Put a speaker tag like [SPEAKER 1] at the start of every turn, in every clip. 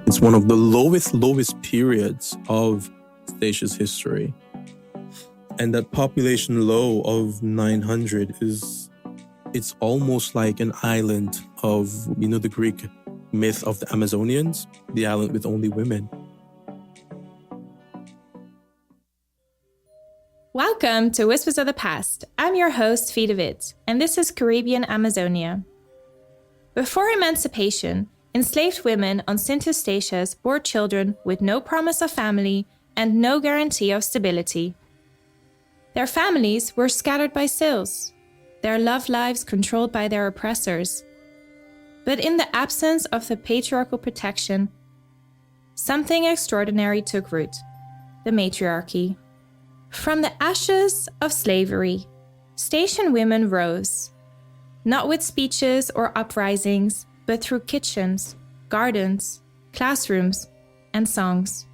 [SPEAKER 1] It's one of the lowest periods of Statia's history. And that population low of 900 it's almost like an island of, the Greek myth of the Amazonians, the island with only women.
[SPEAKER 2] Welcome to Whispers of the Past. I'm your host, Fee DeWitt, and this is Caribbean Amazonia. Before emancipation, enslaved women on Sint Eustatius bore children with no promise of family and no guarantee of stability. Their families were scattered by sails, their love lives controlled by their oppressors. But in the absence of the patriarchal protection, something extraordinary took root: the matriarchy. From the ashes of slavery, station women rose, not with speeches or uprisings, but through kitchens, gardens, classrooms, and songs.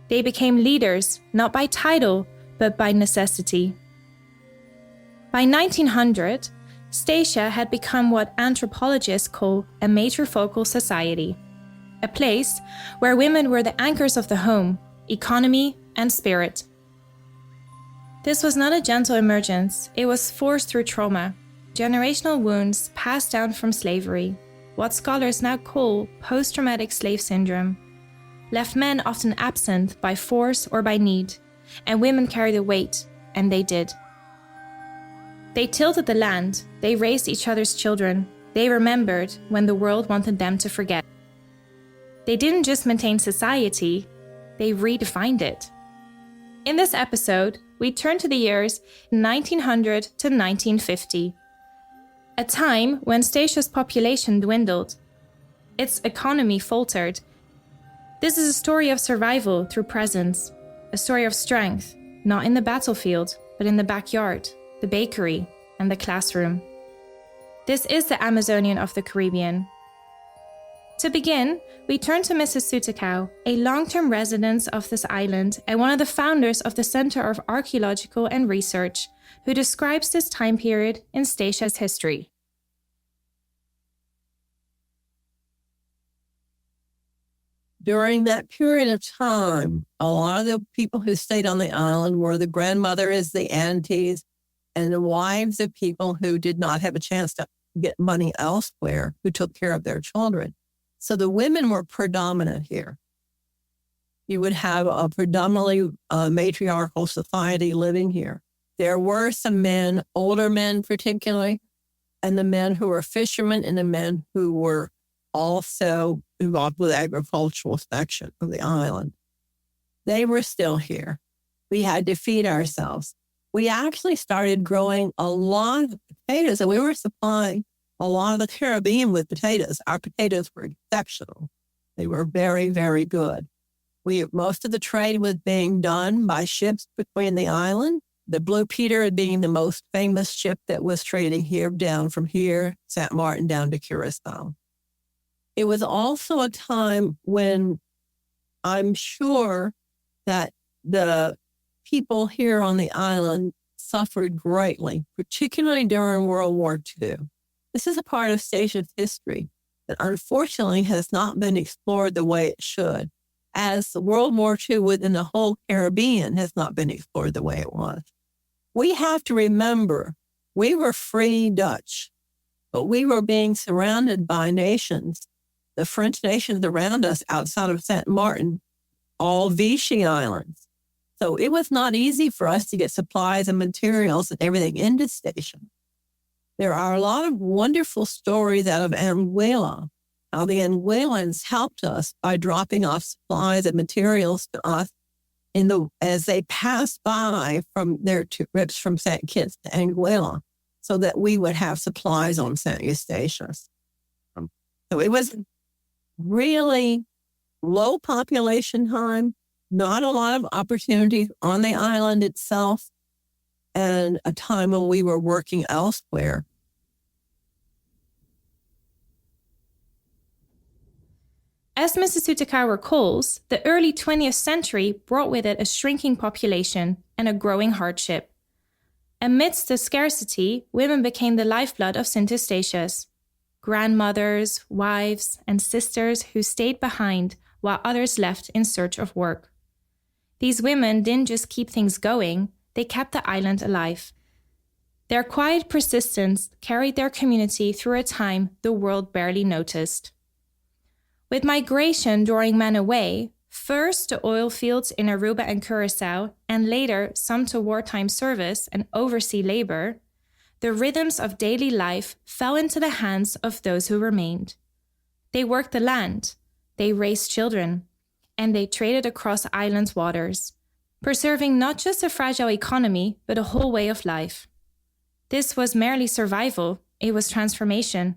[SPEAKER 2] They became leaders, not by title, but by necessity. By 1900, Statia had become what anthropologists call a matrifocal society, a place where women were the anchors of the home, economy, and spirit. This was not a gentle emergence, it was forced through trauma, generational wounds passed down from slavery, what scholars now call post-traumatic slave syndrome, left men often absent by force or by need, and women carried the weight, and they did. They tilled the land, they raised each other's children, they remembered when the world wanted them to forget. They didn't just maintain society, they redefined it. In this episode, we turn to the years 1900 to 1950, a time when Statia's population dwindled, its economy faltered. This is a story of survival through presence, a story of strength, not in the battlefield, but in the backyard, the bakery, and the classroom. This is the Amazonian of the Caribbean. To begin, we turn to Mrs. Soutekouw, a long-term resident of this island and one of the founders of the Center of Archaeological and Research, who describes this time period in Statia's history.
[SPEAKER 3] During that period of time, a lot of the people who stayed on the island were the grandmothers, the aunties, and the wives of people who did not have a chance to get money elsewhere, who took care of their children. So the women were predominant here. You would have a predominantly matriarchal society living here. There were some men, older men particularly, and the men who were fishermen and the men who were also involved with the agricultural section of the island. They were still here. We had to feed ourselves. We actually started growing a lot of potatoes, and we were supplying a lot of the Caribbean with potatoes. Our potatoes were exceptional. They were very, very good. Most of the trade was being done by ships between the island, the Blue Peter being the most famous ship that was trading here down from here, St. Martin down to Curacao. It was also a time when I'm sure that the people here on the island suffered greatly, particularly during World War II. This is a part of Statia's history that unfortunately has not been explored the way it should, as World War II within the whole Caribbean has not been explored the way it was. We have to remember, we were free Dutch, but we were being surrounded by nations, the French nations around us outside of St. Martin, all Vichy Islands. So it was not easy for us to get supplies and materials and everything into Statia. There are a lot of wonderful stories out of Anguilla, how the Anguillans helped us by dropping off supplies and materials to us as they passed by from their trips from St. Kitts to Anguilla, so that we would have supplies on St. Eustatius. So it was really low population time, not a lot of opportunities on the island itself, and a time when we were working elsewhere.
[SPEAKER 2] As Mrs. Soutekouw recalls, the early 20th century brought with it a shrinking population and a growing hardship. Amidst the scarcity, women became the lifeblood of Sint Eustatius. grandmothers, wives, and sisters who stayed behind while others left in search of work. These women didn't just keep things going, they kept the island alive. Their quiet persistence carried their community through a time the world barely noticed. With migration drawing men away, first to oil fields in Aruba and Curacao, and later some to wartime service and overseas labor, the rhythms of daily life fell into the hands of those who remained. They worked the land, they raised children, and they traded across island waters, preserving not just a fragile economy, but a whole way of life. This was merely survival, it was transformation.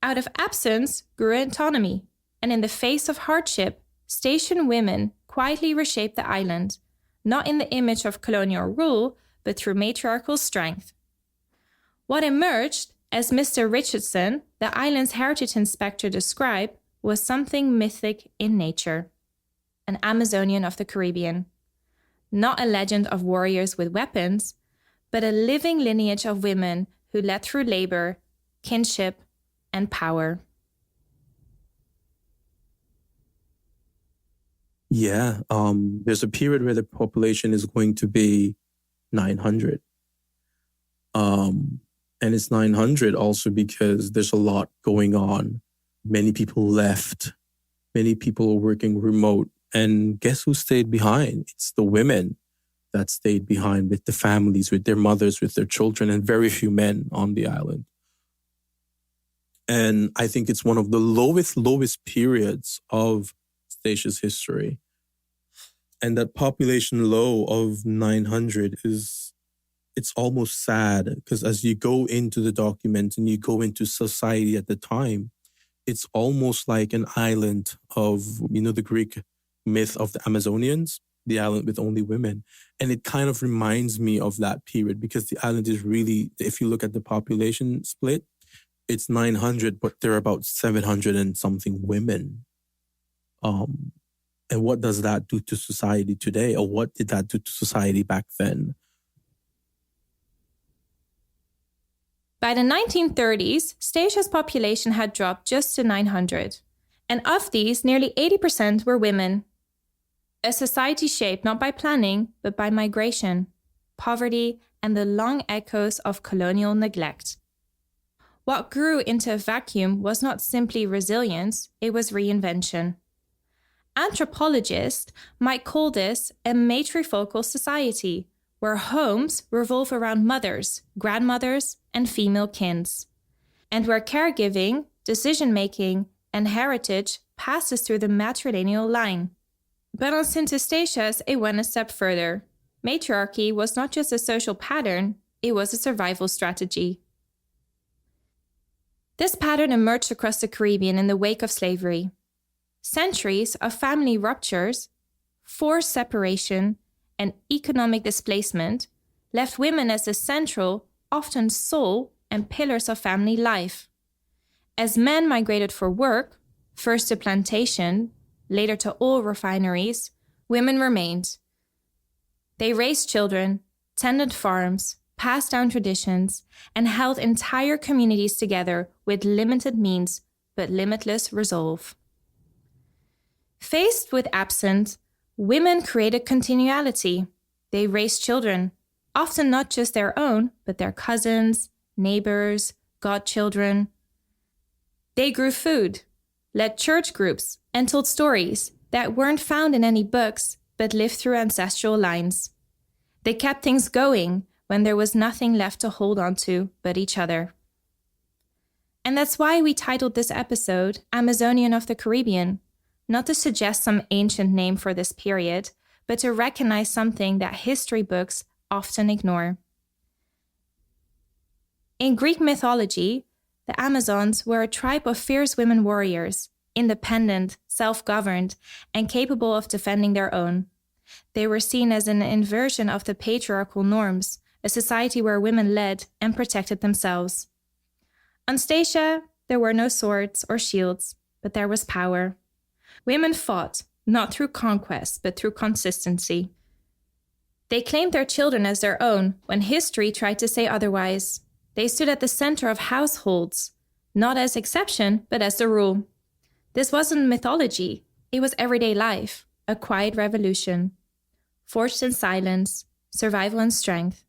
[SPEAKER 2] Out of absence grew autonomy, and in the face of hardship, station women quietly reshaped the island, not in the image of colonial rule, but through matriarchal strength. What emerged, as Mr. Richardson, the island's heritage inspector, described, was something mythic in nature, an Amazonian of the Caribbean. Not a legend of warriors with weapons, but a living lineage of women who led through labor, kinship, and power.
[SPEAKER 1] Yeah, there's a period where the population is going to be 900. And it's 900 also because there's a lot going on. Many people left. Many people are working remote. And guess who stayed behind? It's the women that stayed behind with the families, with their mothers, with their children, and very few men on the island. And I think it's one of the lowest periods of Stacia's history. And that population low of 900 it's almost sad because as you go into the document and you go into society at the time, it's almost like an island of, the Greek myth of the Amazonians, the island with only women. And it kind of reminds me of that period because the island is really, if you look at the population split, it's 900, but there are about 700 and something women. And what does that do to society today? Or what did that do to society back then?
[SPEAKER 2] By the 1930s, Stacia's population had dropped just to 900. And of these, nearly 80% were women. A society shaped not by planning, but by migration, poverty, and the long echoes of colonial neglect. What grew into a vacuum was not simply resilience, it was reinvention. Anthropologists might call this a matrifocal society, where homes revolve around mothers, grandmothers, and female kins, and where caregiving, decision-making, and heritage passes through the matrilineal line. But on St. Eustatius, it went a step further. Matriarchy was not just a social pattern, it was a survival strategy. This pattern emerged across the Caribbean in the wake of slavery. Centuries of family ruptures, forced separation, and economic displacement left women as the central, often sole, and pillars of family life. As men migrated for work, first to plantation, later to oil refineries, women remained. They raised children, tended farms, passed down traditions, and held entire communities together with limited means but limitless resolve. Faced with absence, women created continuality. They raised children, often not just their own, but their cousins, neighbors, godchildren. They grew food, led church groups, and told stories that weren't found in any books, but lived through ancestral lines. They kept things going when there was nothing left to hold on to but each other. And that's why we titled this episode Amazonian of the Caribbean, not to suggest some ancient name for this period, but to recognize something that history books often ignore. In Greek mythology, the Amazons were a tribe of fierce women warriors, independent, self-governed, and capable of defending their own. They were seen as an inversion of the patriarchal norms, a society where women led and protected themselves. On Stacia, there were no swords or shields, but there was power. Women fought, not through conquest, but through consistency. They claimed their children as their own when history tried to say otherwise. They stood at the center of households, not as exception, but as the rule. This wasn't mythology. It was everyday life, a quiet revolution. Forged in silence, survival and strength.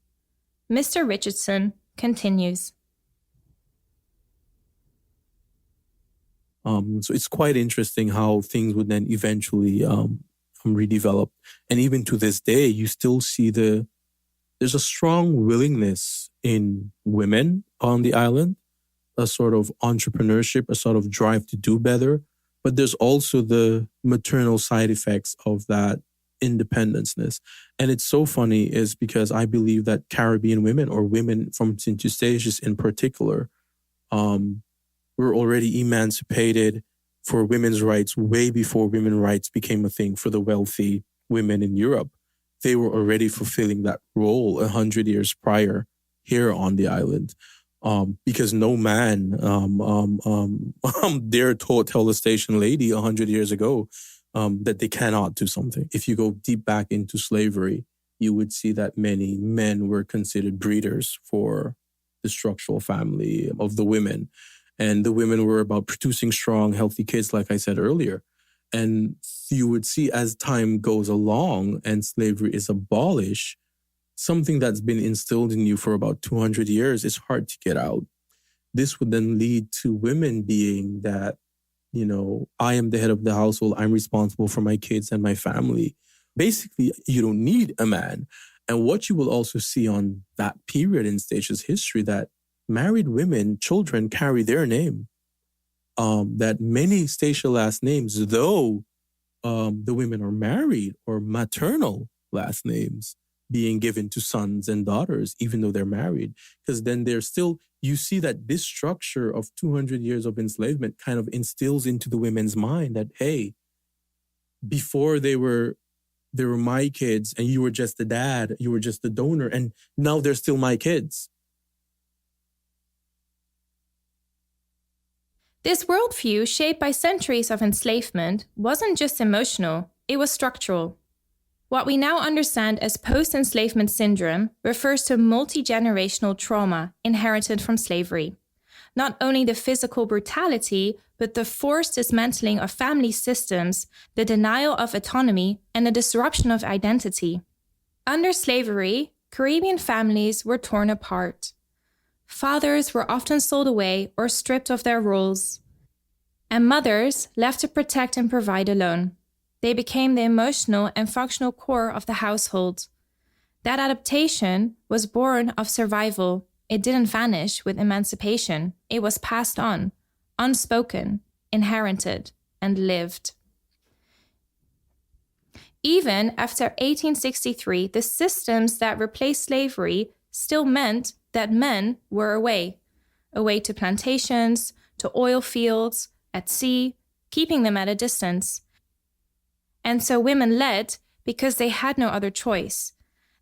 [SPEAKER 2] Mr. Richardson continues.
[SPEAKER 1] So it's quite interesting how things would then eventually redevelop. And even to this day, you still see there's a strong willingness in women on the island, a sort of entrepreneurship, a sort of drive to do better. But there's also the maternal side effects of that independenceness. And it's so funny is because I believe that Caribbean women or women from St. Eustatius in particular, were already emancipated for women's rights way before women's rights became a thing for the wealthy women in Europe. They were already fulfilling that role 100 years prior here on the island. Because no man dare tell the station lady 100 years ago that they cannot do something. If you go deep back into slavery, you would see that many men were considered breeders for the structural family of the women. And the women were about producing strong, healthy kids, like I said earlier. And you would see as time goes along and slavery is abolished, something that's been instilled in you for about 200 years is hard to get out. This would then lead to women being that, I am the head of the household. I'm responsible for my kids and my family. Basically, you don't need a man. And what you will also see on that period in Statia's history, that married women, children carry their name. That many Statia last names, though the women are married, or maternal last names being given to sons and daughters, even though they're married. Because then they're still, you see that this structure of 200 years of enslavement kind of instills into the women's mind that, hey, before they were my kids and you were just the dad, you were just the donor, and now they're still my kids.
[SPEAKER 2] This worldview, shaped by centuries of enslavement, wasn't just emotional, it was structural. What we now understand as post-enslavement syndrome refers to multi-generational trauma inherited from slavery. Not only the physical brutality, but the forced dismantling of family systems, the denial of autonomy, and the disruption of identity. Under slavery, Caribbean families were torn apart. Fathers were often sold away or stripped of their roles, and mothers left to protect and provide alone. They became the emotional and functional core of the household. That adaptation was born of survival. It didn't vanish with emancipation. It was passed on, unspoken, inherited, and lived. Even after 1863, the systems that replaced slavery still meant that men were away to plantations, to oil fields, at sea, keeping them at a distance. And so women led because they had no other choice.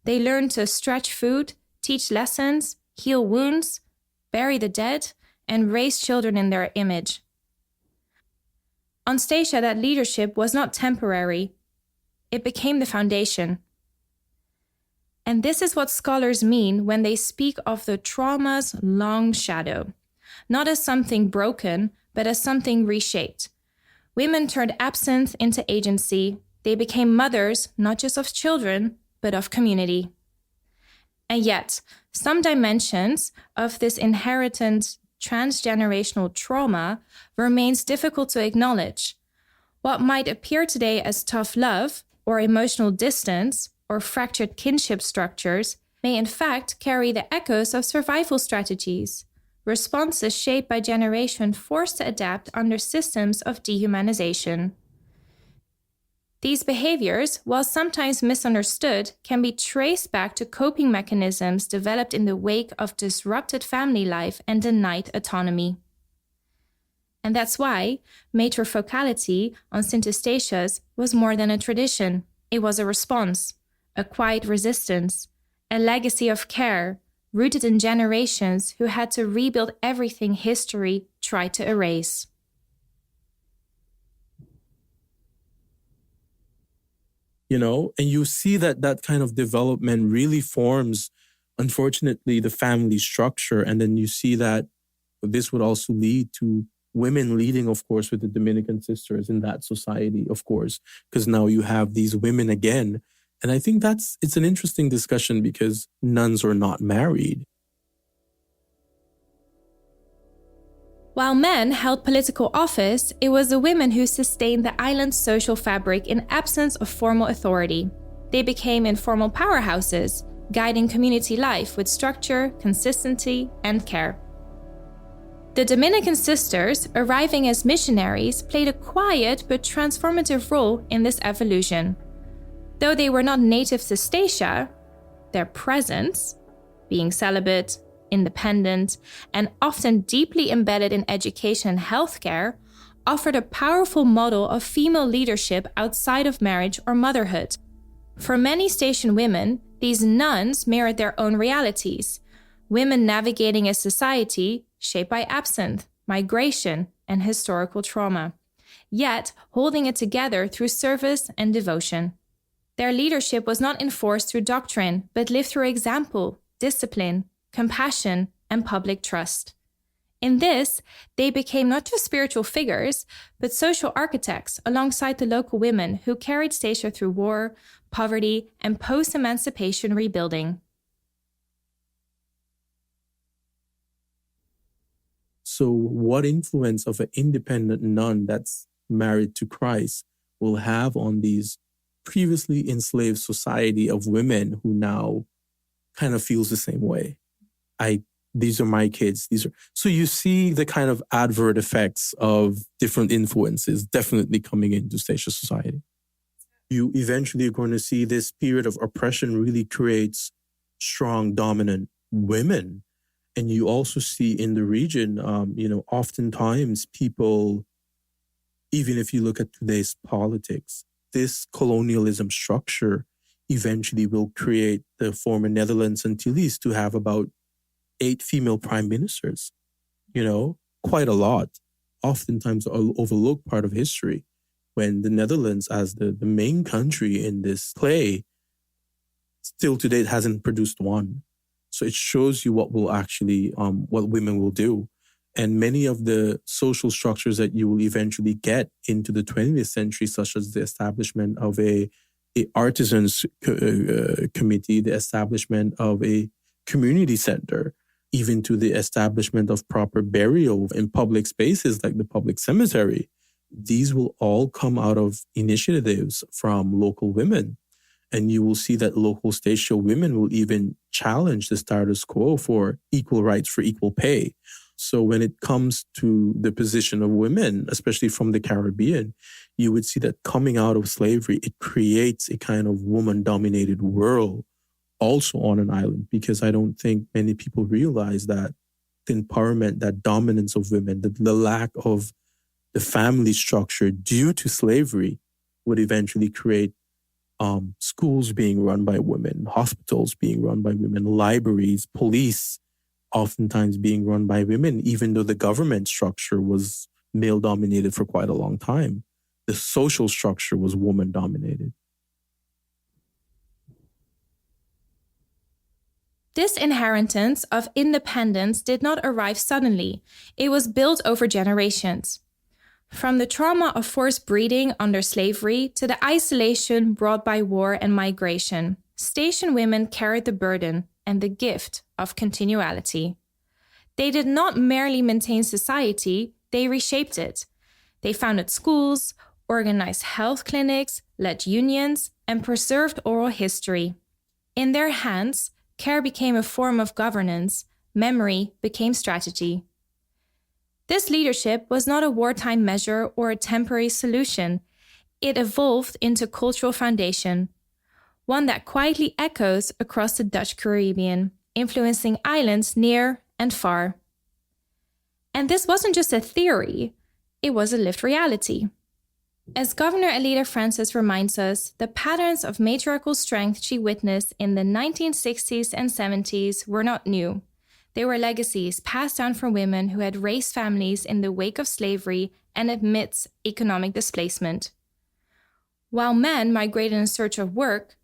[SPEAKER 2] They learned to stretch food, teach lessons, heal wounds, bury the dead, and raise children in their image. On Statia, that leadership was not temporary. It became the foundation. And this is what scholars mean when they speak of the trauma's long shadow, not as something broken, but as something reshaped. Women turned absinthe into agency. They became mothers, not just of children, but of community. And yet, some dimensions of this inherited transgenerational trauma remains difficult to acknowledge. What might appear today as tough love, or emotional distance, or fractured kinship structures may in fact carry the echoes of survival strategies, responses shaped by generation forced to adapt under systems of dehumanization. These behaviors, while sometimes misunderstood, can be traced back to coping mechanisms developed in the wake of disrupted family life and denied autonomy. And that's why matrifocality on St. Eustatius was more than a tradition. It was a response, a quiet resistance, a legacy of care, rooted in generations who had to rebuild everything history tried to erase.
[SPEAKER 1] And you see that kind of development really forms, unfortunately, the family structure. And then you see that But this would also lead to women leading, of course, with the Dominican sisters in that society, of course, because now you have these women again. And I think it's an interesting discussion because nuns are not married.
[SPEAKER 2] While men held political office, it was the women who sustained the island's social fabric in absence of formal authority. They became informal powerhouses, guiding community life with structure, consistency, and care. The Dominican sisters, arriving as missionaries, played a quiet but transformative role in this evolution. Though they were not native to Statia, their presence, being celibate, independent, and often deeply embedded in education and healthcare, offered a powerful model of female leadership outside of marriage or motherhood. For many Statian women, these nuns mirrored their own realities, women navigating a society shaped by absinthe, migration, and historical trauma, yet holding it together through service and devotion. Their leadership was not enforced through doctrine, but lived through example, discipline, compassion, and public trust. In this, they became not just spiritual figures, but social architects alongside the local women who carried Statia through war, poverty, and post-emancipation rebuilding.
[SPEAKER 1] So what influence of an independent nun that's married to Christ will have on these previously enslaved society of women who now kind of feels the same way? These are my kids. So you see the kind of advert effects of different influences definitely coming into Statia society. You eventually are going to see this period of oppression really creates strong, dominant women. And you also see in the region, oftentimes people, even if you look at today's politics, this colonialism structure eventually will create the former Netherlands Antilles to have about 8 female prime ministers, quite a lot, oftentimes an overlooked part of history, when the Netherlands, as the main country in this play, still to date hasn't produced one. So it shows you what will actually, what women will do. And many of the social structures that you will eventually get into the 20th century, such as the establishment of a artisans committee, the establishment of a community center, even to the establishment of proper burial in public spaces like the public cemetery. These will all come out of initiatives from local women. And you will see that local Statia women will even challenge the status quo for equal rights for equal pay. So when it comes to the position of women, especially from the Caribbean, you would see that coming out of slavery, it creates a kind of woman-dominated world also on an island, because I don't think many people realize that the empowerment, that dominance of women, the lack of the family structure due to slavery would eventually create schools being run by women, hospitals being run by women, libraries, police oftentimes being run by women, even though the government structure was male-dominated for quite a long time. The social structure was woman-dominated.
[SPEAKER 2] This inheritance of independence did not arrive suddenly. It was built over generations. From the trauma of forced breeding under slavery to the isolation brought by war and migration, Statian women carried the burden and the gift of continuality. They did not merely maintain society, they reshaped it. They founded schools, organized health clinics, led unions, and preserved oral history. In their hands, care became a form of governance, memory became strategy. This leadership was not a wartime measure or a temporary solution. It evolved into cultural foundation, one that quietly echoes across the Dutch Caribbean, influencing islands near and far. And this wasn't just a theory, it was a lived reality. As Governor Alida Francis reminds us, the patterns of matriarchal strength she witnessed in the 1960s and 70s were not new. They were legacies passed down from women who had raised families in the wake of slavery and amidst economic displacement. While men migrated in search of work,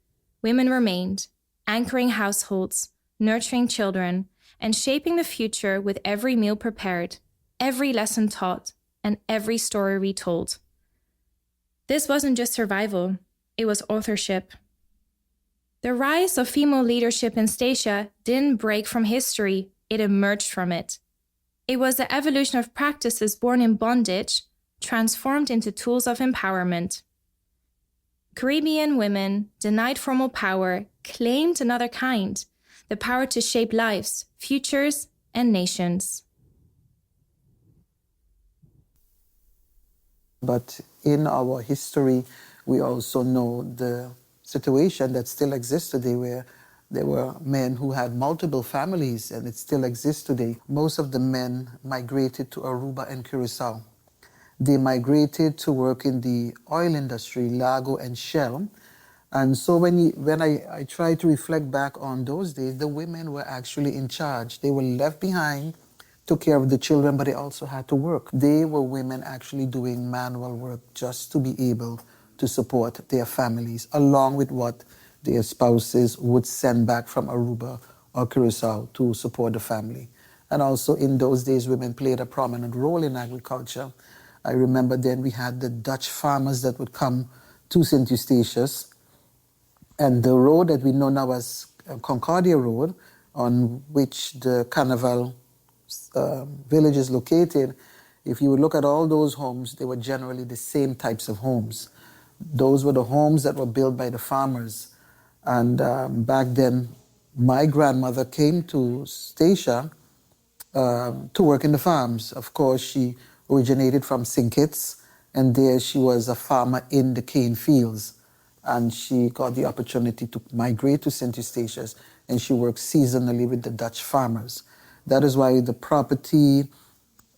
[SPEAKER 2] women remained, anchoring households, nurturing children, and shaping the future with every meal prepared, every lesson taught, and every story retold. This wasn't just survival, it was authorship. The rise of female leadership in Statia didn't break from history, it emerged from it. It was the evolution of practices born in bondage, transformed into tools of empowerment. Caribbean women, denied formal power, claimed another kind, the power to shape lives, futures, and nations.
[SPEAKER 4] But in our history, we also know the situation that still exists today where there were men who had multiple families, and it still exists today. Most of the men migrated to Aruba and Curacao. They migrated to work in the oil industry, Lago and Shell. And so when I try to reflect back on those days, the women were actually in charge. They were left behind, took care of the children, but they also had to work. They were women actually doing manual work just to be able to support their families, along with what their spouses would send back from Aruba or Curacao to support the family. And also in those days, women played a prominent role in agriculture. I remember then we had the Dutch farmers that would come to St. Eustatius, and the road that we know now as Concordia Road, on which the Carnival village is located, if you would look at all those homes, they were generally the same types of homes. Those were the homes that were built by the farmers. And back then, my grandmother came to Statia to work in the farms. Of course, she originated from St. Kitts, and there she was a farmer in the cane fields. And she got the opportunity to migrate to St. Eustatius, and she worked seasonally with the Dutch farmers. That is why the property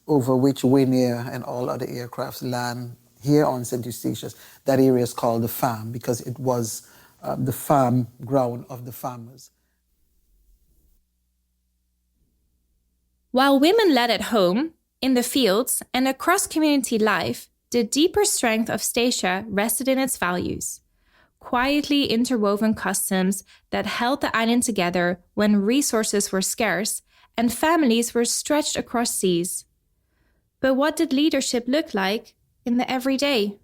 [SPEAKER 4] over which Wayne and all other aircrafts land here on St. Eustatius, that area is called the farm because it was the farm ground of the farmers.
[SPEAKER 2] While women led at home, in the fields, and across community life, the deeper strength of Statia rested in its values. Quietly interwoven customs that held the island together when resources were scarce and families were stretched across seas. But what did leadership look like in the everyday?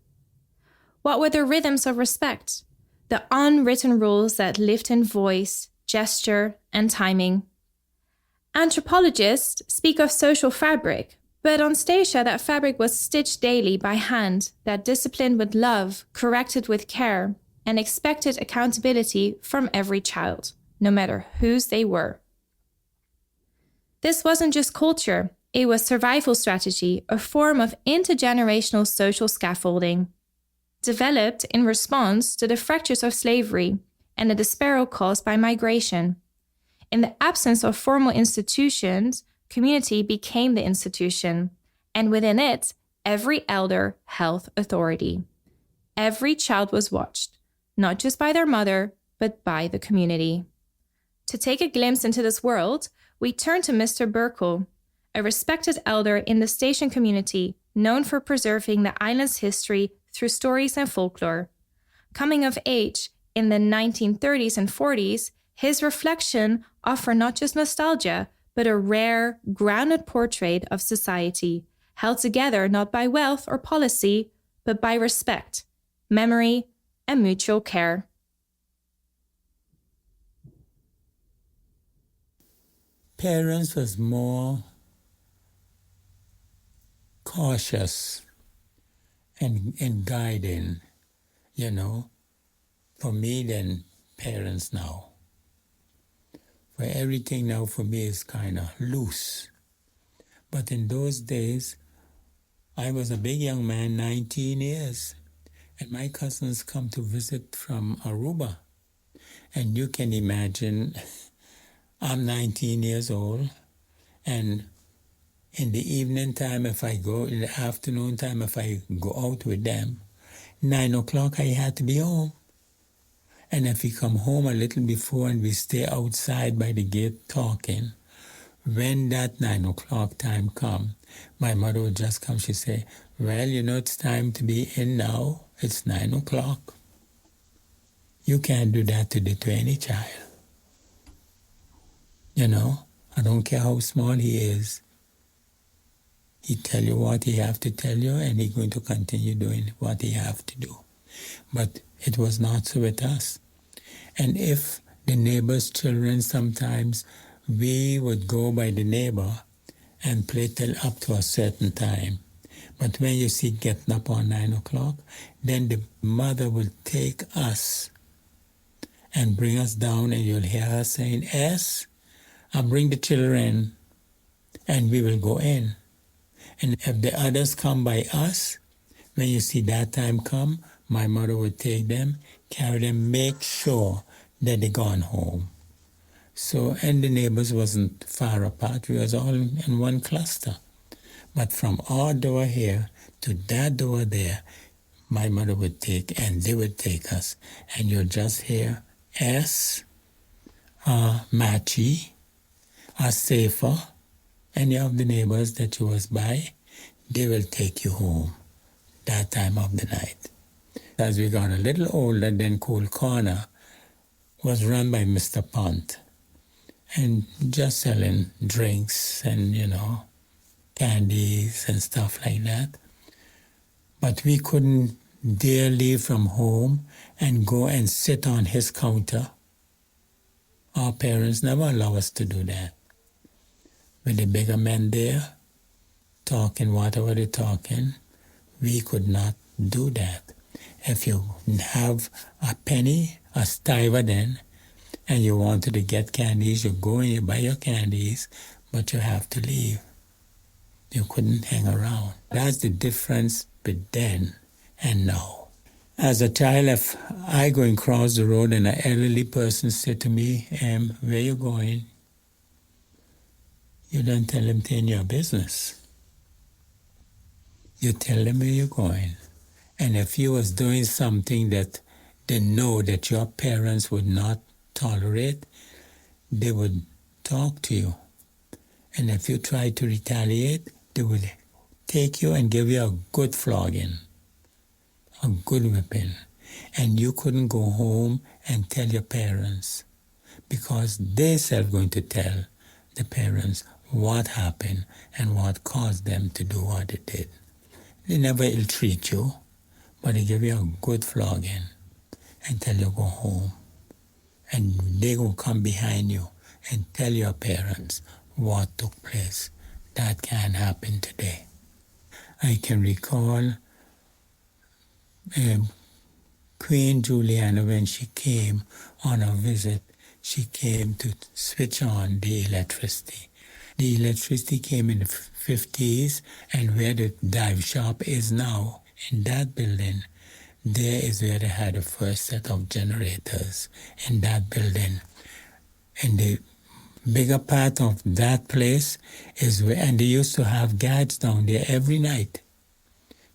[SPEAKER 2] What were the rhythms of respect, the unwritten rules that lived in voice, gesture, and timing? Anthropologists speak of social fabric, but on Statia that fabric was stitched daily by hand, that disciplined with love, corrected with care, and expected accountability from every child, no matter whose they were. This wasn't just culture, it was survival strategy, a form of intergenerational social scaffolding, developed in response to the fractures of slavery and the despair caused by migration. In the absence of formal institutions, community became the institution, and within it, every elder held authority. Every child was watched, not just by their mother, but by the community. To take a glimpse into this world, we turn to Mr. Berkel, a respected elder in the station community known for preserving the island's history through stories and folklore. Coming of age in the 1930s and 40s, his reflection offered not just nostalgia, but a rare, grounded portrait of society, held together not by wealth or policy, but by respect, memory, and mutual care.
[SPEAKER 5] Parents was more cautious and guiding, for me than parents now. For everything now for me is kind of loose. But in those days, I was a big young man, 19 years, and my cousins come to visit from Aruba. And you can imagine, I'm 19 years old, and in the evening time, in the afternoon time, if I go out with them, 9 o'clock I had to be home. And if we come home a little before and we stay outside by the gate talking, when that 9 o'clock time come, my mother would just come, she'd say, well, it's time to be in now. It's 9 o'clock. You can't do that to any child. I don't care how small he is. He tell you what he have to tell you, and he's going to continue doing what he have to do. But it was not so with us. And if the neighbor's children, sometimes we would go by the neighbor and play till up to a certain time. But when you see getting up on 9 o'clock, then the mother will take us and bring us down, and you'll hear her saying, "Yes, I'll bring the children," and we will go in. And if the others come by us, when you see that time come, my mother would take them, carry them, make sure that they gone home. So, and the neighbors wasn't far apart. We was all in one cluster. But from our door here to that door there, my mother would take, and they would take us. And you'll just hear S, Machi, Safer, any of the neighbors that you was by, they will take you home that time of the night. As we got a little older, then Cool Corner was run by Mr. Pont, and just selling drinks and, candies and stuff like that. But we couldn't dare leave from home and go and sit on his counter. Our parents never allowed us to do that. With the bigger men there, talking whatever they're talking, we could not do that. If you have a penny, a stiver then, and you wanted to get candies, you go and you buy your candies, but you have to leave. You couldn't hang around. That's the difference between then and now. As a child, if I go and cross the road and an elderly person said to me, "Where you going?" You don't tell them to in your business. You tell them where you're going. And if you was doing something that they know that your parents would not tolerate, they would talk to you. And if you try to retaliate, they would take you and give you a good flogging, a good whipping. And you couldn't go home and tell your parents, because they self going to tell the parents what happened and what caused them to do what they did. They never ill-treat you, but they give you a good flogging and tell you go home. And they will come behind you and tell your parents what took place. That can't happen today. I can recall Queen Juliana, when she came on a visit, she came to switch on the electricity. The electricity came in the 50s, and where the dive shop is now, in that building, there is where they had the first set of generators in that building. And the bigger part of that place is where, and they used to have guards down there every night.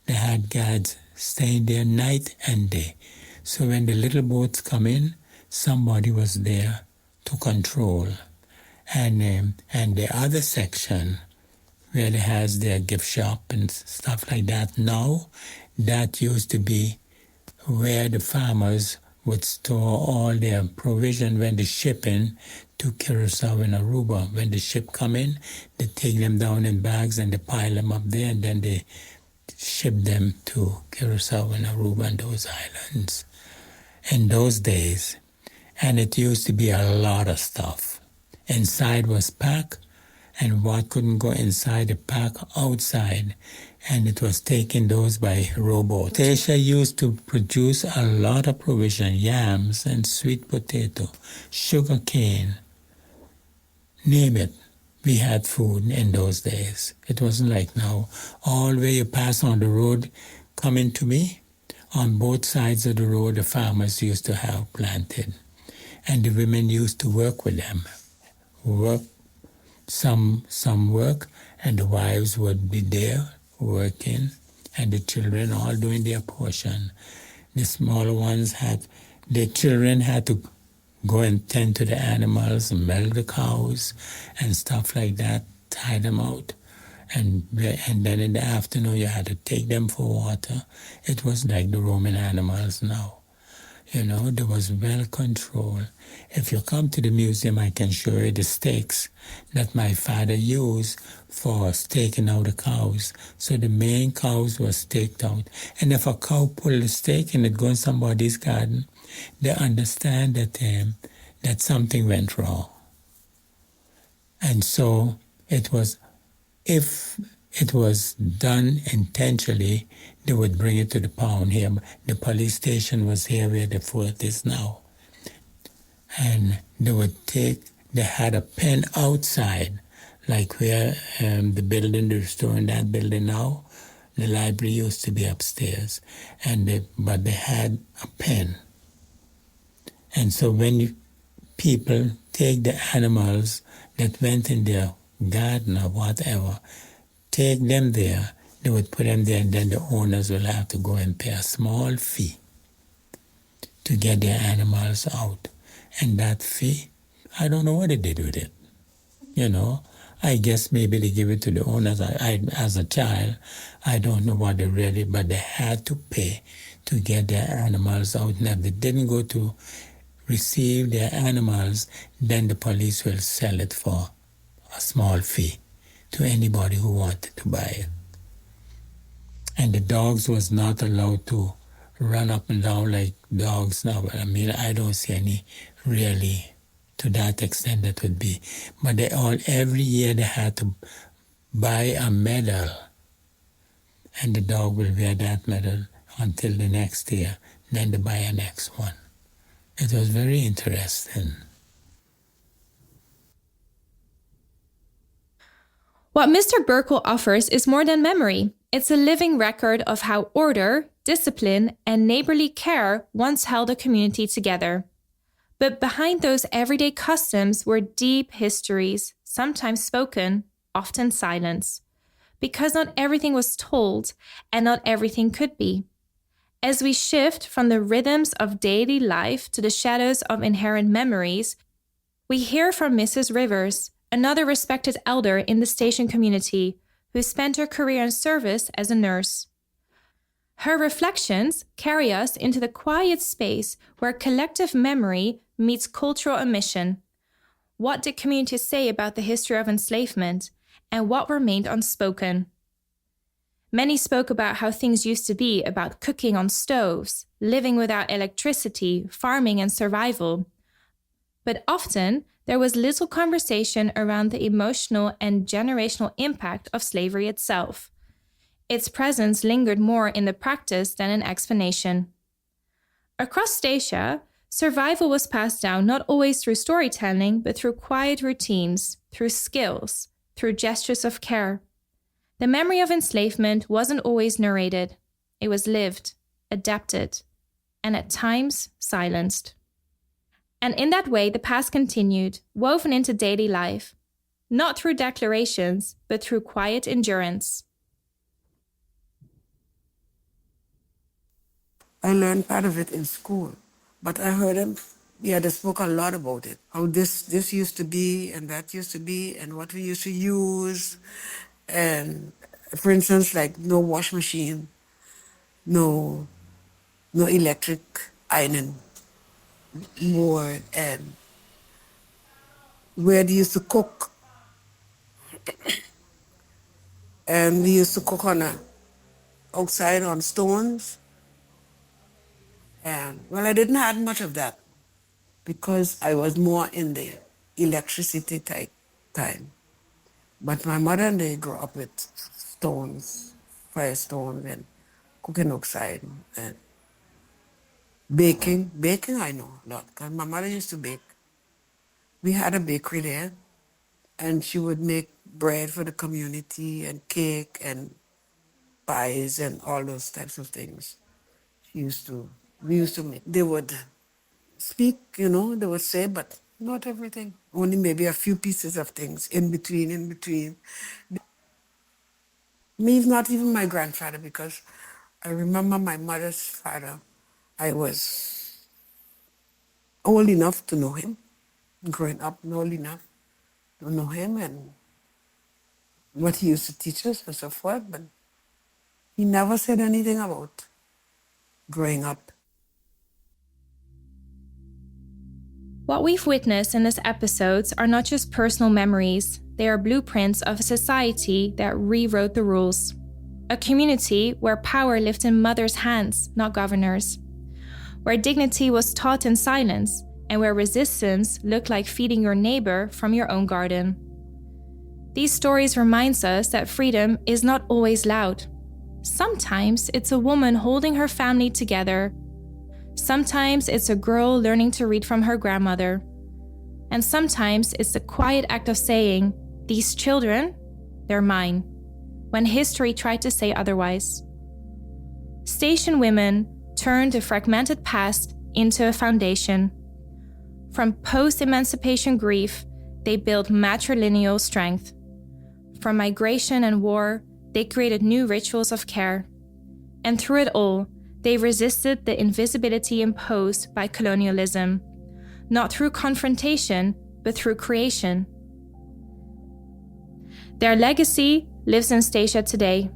[SPEAKER 5] They had guards staying there night and day. So when the little boats come in, somebody was there to control. And the other section, where they has their gift shop and stuff like that now, that used to be where the farmers would store all their provision when they ship in to Curacao and Aruba. When the ship come in, they take them down in bags and they pile them up there, and then they ship them to Curacao and Aruba and those islands. In those days, and it used to be a lot of stuff. Inside was packed, and what couldn't go inside the pack outside, and it was taken those by rowboat. Statia used to produce a lot of provision, yams and sweet potato, sugar cane, name it. We had food in those days. It wasn't like now. All where you pass on the road coming to me, on both sides of the road, the farmers used to have planted. And the women used to work with them. Work, some work, and the wives would be there working, and the children all doing their portion. The smaller ones the children had to go and tend to the animals, milk the cows, and stuff like that, tie them out. And then in the afternoon, you had to take them for water. It was like the Roman animals now. There was well control. If you come to the museum, I can show you the stakes that my father used for staking out the cows. So the main cows were staked out. And if a cow pulled the stake and it goes in somebody's garden, they understand that something went wrong. And so it was, if it was done intentionally, they would bring it to the pound here. The police station was here where the fort is now. And they had a pen outside, like where the building, the store in that building now, the library used to be upstairs. But they had a pen. And so when people take the animals that went in their garden or whatever, take them there, they would put them there, and then the owners will have to go and pay a small fee to get their animals out. And that fee, I don't know what they did with it. I guess maybe they give it to the owners. As a child, I don't know what they really, but they had to pay to get their animals out. And if they didn't go to receive their animals, then the police will sell it for a small fee to anybody who wanted to buy it. And the dogs was not allowed to run up and down like dogs now. I mean, I don't see any really to that extent that would be. But every year they had to buy a medal, and the dog will wear that medal until the next year. Then they buy a next one. It was very interesting.
[SPEAKER 2] What Mr. Berkel offers is more than memory. It's a living record of how order, discipline, and neighborly care once held a community together. But behind those everyday customs were deep histories, sometimes spoken, often silent, because not everything was told and not everything could be. As we shift from the rhythms of daily life to the shadows of inherent memories, we hear from Mrs. Rivers, another respected elder in the station community, who spent her career in service as a nurse. Her reflections carry us into the quiet space where collective memory meets cultural omission. What did communities say about the history of enslavement, and what remained unspoken? Many spoke about how things used to be, about cooking on stoves, living without electricity, farming and survival. But often, there was little conversation around the emotional and generational impact of slavery itself. Its presence lingered more in the practice than in explanation. Across Statia, survival was passed down not always through storytelling, but through quiet routines, through skills, through gestures of care. The memory of enslavement wasn't always narrated. It was lived, adapted, and at times silenced. And in that way, the past continued, woven into daily life, not through declarations, but through quiet endurance.
[SPEAKER 6] I learned part of it in school, but I heard them, they spoke a lot about it. How this used to be, and that used to be, and what we used to use. And for instance, like no wash machine, no electric iron board, and where they used to cook. And we used to cook outside on stones. And well, I didn't have much of that because I was more in the electricity type time. But my mother and they grew up with stones, fire stones, and cooking outside. And baking I know a lot because my mother used to bake. We had a bakery there, and she would make bread for the community and cake and pies and all those types of things. We used to make. They would speak, they would say, but not everything. Only maybe a few pieces of things in between. Me, not even my grandfather, because I remember my mother's father. I was old enough to know him, growing up old enough to know him and what he used to teach us and so forth, but he never said anything about growing up.
[SPEAKER 2] What we've witnessed in this episodes are not just personal memories, they are blueprints of a society that rewrote the rules. A community where power lived in mothers' hands, not governors. Where dignity was taught in silence, and where resistance looked like feeding your neighbor from your own garden. These stories remind us that freedom is not always loud. Sometimes it's a woman holding her family together. Sometimes it's a girl learning to read from her grandmother. And sometimes it's the quiet act of saying, "These children, they're mine," when history tried to say otherwise. Station women turned a fragmented past into a foundation. From post-emancipation grief, they built matrilineal strength. From migration and war, they created new rituals of care. And through it all, they resisted the invisibility imposed by colonialism, not through confrontation, but through creation. Their legacy lives in Statia today,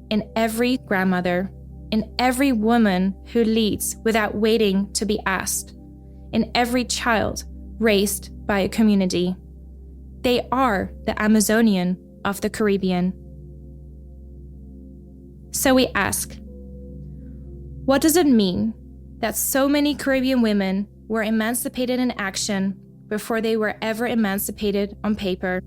[SPEAKER 2] in every grandmother, in every woman who leads without waiting to be asked, in every child raised by a community. They are the Amazonian of the Caribbean. So we ask, what does it mean that so many Caribbean women were emancipated in action before they were ever emancipated on paper?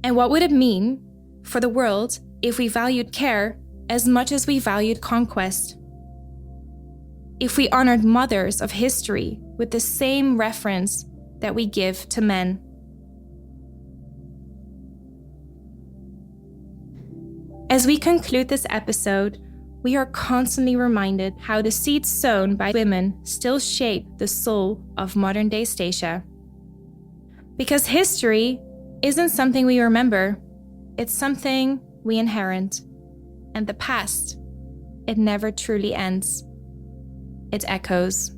[SPEAKER 2] And what would it mean for the world if we valued care as much as we valued conquest? If we honored mothers of history with the same reverence that we give to men? As we conclude this episode, we are constantly reminded how the seeds sown by women still shape the soul of modern-day Statia. Because history isn't something we remember, it's something we inherit. And the past, it never truly ends. It echoes.